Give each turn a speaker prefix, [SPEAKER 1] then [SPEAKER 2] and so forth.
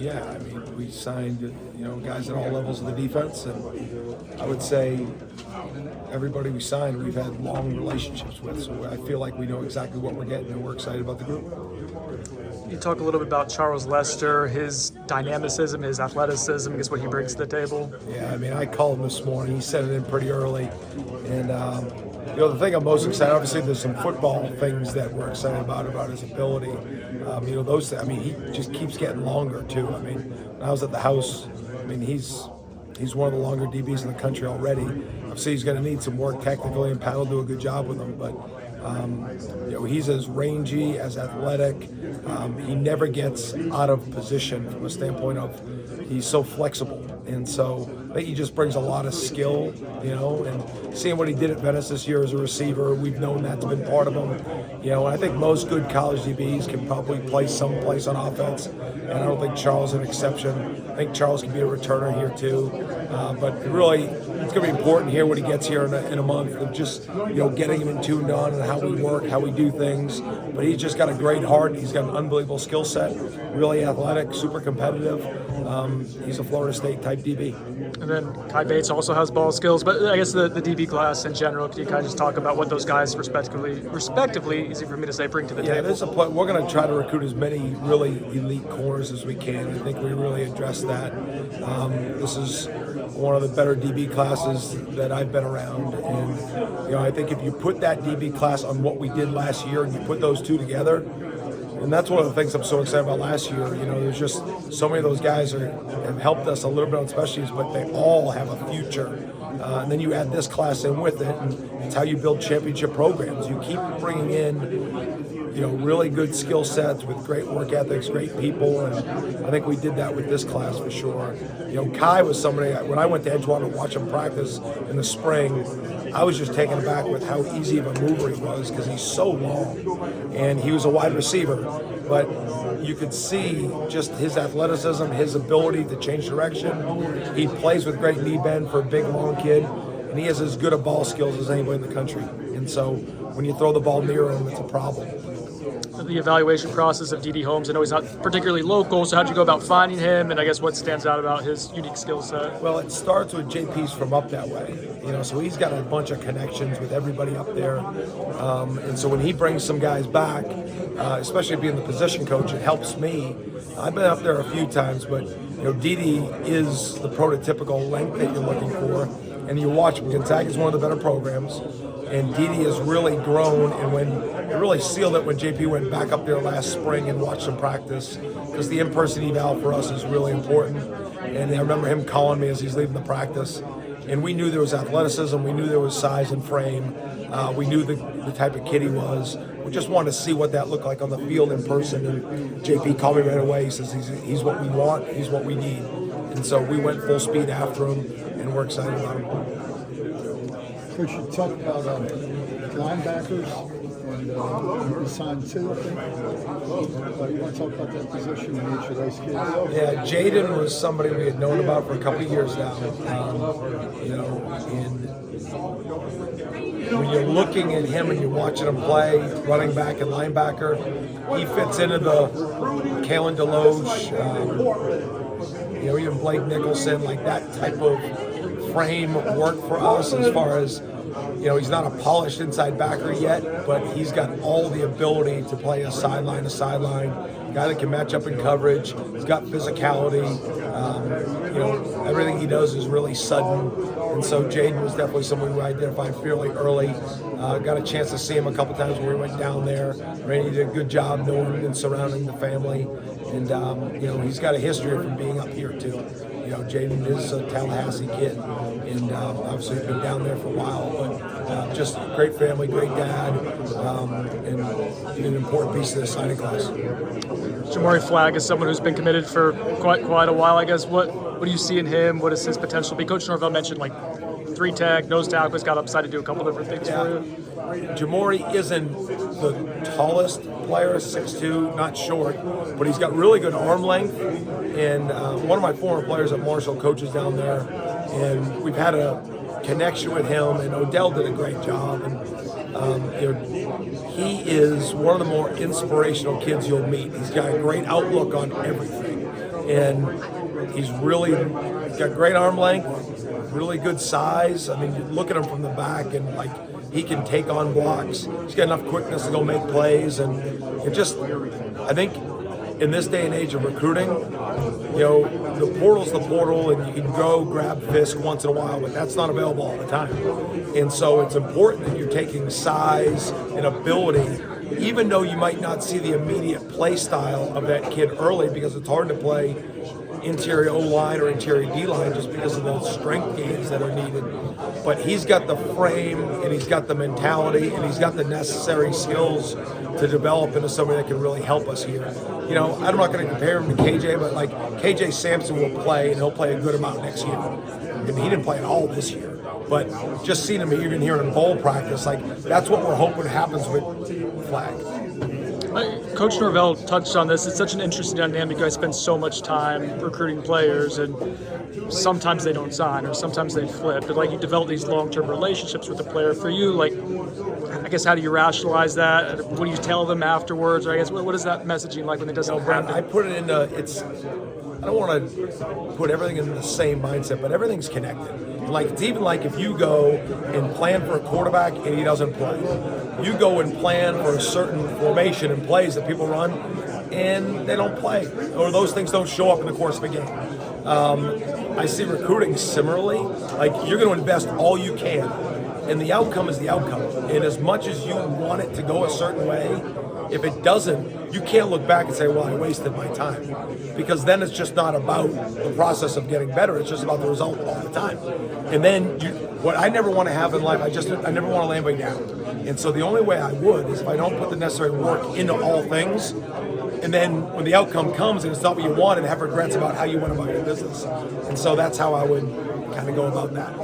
[SPEAKER 1] Yeah, I mean, we signed, guys at all levels of the defense, and I would say everybody we signed, we've had long relationships with, so I feel like we know exactly what we're getting, and we're excited about the group.
[SPEAKER 2] You talk a little bit about Charles Lester, his dynamicism, his athleticism, I guess what he brings to the table.
[SPEAKER 1] Yeah, I mean, I called him this morning. He sent it in pretty early, and the thing I'm most excited, obviously, there's some football things that we're excited about his ability. He just keeps getting longer too. I mean, when I was at the house, I mean, he's one of the longer DBs in the country already. Obviously, he's going to need some work technically, and Pat will do a good job with him. But he's as rangy, as athletic. He never gets out of position from a standpoint of he's so flexible, and so I think he just brings a lot of skill, and seeing what he did at Venice this year as a receiver, we've known that's been part of him, and I think most good college DBs can probably play someplace on offense, and I don't think Charles is an exception. I think Charles can be a returner here too, but really, it's going to be important here when he gets here in a month of just, getting him in tuned on and how we work, how we do things, but he's just got a great heart. He's got an unbelievable skill set, really athletic, super competitive. He's a Florida State type DB.
[SPEAKER 2] And then Kai Bates also has ball skills, but I guess the DB class in general, can you kind of just talk about what those guys respectively, easy for me to say, bring to the table?
[SPEAKER 1] We're going to try to recruit as many really elite corners as we can. I think we really address that. This is one of the better DB classes that I've been around, and I think if you put that DB class on what we did last year and you put those two together, and that's one of the things I'm so excited about last year. There's just so many of those guys have helped us a little bit on specialties, but they all have a future. And then you add this class in with it, and it's how you build championship programs. You keep bringing in, really good skill sets with great work ethics, great people, and I think we did that with this class for sure. Kai was somebody, when I went to Edgewater to watch him practice in the spring, I was just taken aback with how easy of a mover he was because he's so long, and he was a wide receiver, but you could see just his athleticism, his ability to change direction. He plays with great knee bend for a big, long kid, and he has as good a ball skills as anybody in the country, and so when you throw the ball near him, it's a problem.
[SPEAKER 2] The evaluation process of D.D. Holmes, I know he's not particularly local, so how did you go about finding him, and I guess what stands out about his unique skill set?
[SPEAKER 1] Well, it starts with JP's from up that way, so he's got a bunch of connections with everybody up there, and so when he brings some guys back, especially being the position coach, it helps me. I've been up there a few times, but D.D. is the prototypical length that you're looking for, and you watch him. Gonzaga's one of the better programs, and D.D. has really grown, and when it really sealed it when JP went back up there last spring and watched him practice, because the in-person eval for us is really important. And I remember him calling me as he's leaving the practice, and we knew there was athleticism, we knew there was size and frame, we knew the type of kid he was. We just wanted to see what that looked like on the field in person, and JP called me right away. He says he's what we want, he's what we need. And so we went full speed after him, and we're excited about him.
[SPEAKER 3] Coach, you talk about linebackers, and you signed two, I think. You want to talk about that position in each of those kids?
[SPEAKER 1] Yeah, Jaden was somebody we had known about for a couple of years now. And when you're looking at him and you're watching him play, running back and linebacker, he fits into the Kalen DeLoge, even Blake Nicholson, like that type of frame work for us as far as, he's not a polished inside backer yet, but he's got all the ability to play a sideline to sideline, a guy that can match up in coverage. He's got physicality. Everything he does is really sudden. And so Jaden was definitely someone who I identified fairly early. Got a chance to see him a couple times when we went down there. Randy did a good job knowing and surrounding the family. And, he's got a history from being up here too. Jaden is a Tallahassee kid, and obviously he's been down there for a while, but just a great family, great dad, and an important piece of the signing class.
[SPEAKER 2] Jamari Flagg is someone who's been committed for quite a while, I guess. What do you see in him? What is his potential to be? Coach Norvell mentioned like 3-tech, nose tackle, he's got upside to do a couple different things for you.
[SPEAKER 1] Jamari isn't the tallest player, 6'2", not short, but he's got really good arm length. And one of my former players at Marshall coaches down there, and we've had a connection with him, and Odell did a great job. And he is one of the more inspirational kids you'll meet. He's got a great outlook on everything. and he's really got great arm length, really good size. I mean, you look at him from the back, and like he can take on blocks. He's got enough quickness to go make plays, and it just, I think, in this day and age of recruiting, the portal's the portal, and you can go grab Fisk once in a while, but that's not available all the time. And so it's important that you're taking size and ability, even though you might not see the immediate play style of that kid early, because it's hard to play interior O-line or interior D-line just because of those strength gains that are needed. But he's got the frame, and he's got the mentality, and he's got the necessary skills to develop into somebody that can really help us here. I'm not going to compare him to KJ, but like KJ Sampson will play, and he'll play a good amount next year. I mean, he didn't play at all this year. But just seeing him even here in bowl practice, like that's what we're hoping happens with Flag.
[SPEAKER 2] Coach Norvell touched on this. It's such an interesting dynamic. You guys spend so much time recruiting players, and sometimes they don't sign, or sometimes they flip. But like, you develop these long-term relationships with the player. For you, like, I guess, how do you rationalize that? What do you tell them afterwards? Or I guess, what is that messaging like when it doesn't happen?
[SPEAKER 1] I put it into I don't want to put everything in the same mindset, but everything's connected. Like, it's even like if you go and plan for a quarterback and he doesn't play. You go and plan for a certain formation and plays that people run and they don't play, or those things don't show up in the course of a game. I see recruiting similarly. Like, you're going to invest all you can, and the outcome is the outcome. And as much as you want it to go a certain way, if it doesn't, you can't look back and say, well, I wasted my time. Because then it's just not about the process of getting better. It's just about the result all the time. And then what I never want to have in life, I never want to lay my down. And so the only way I would is if I don't put the necessary work into all things, and then when the outcome comes and it's not what you want, and have regrets about how you went about your business. And so that's how I would kind of go about that.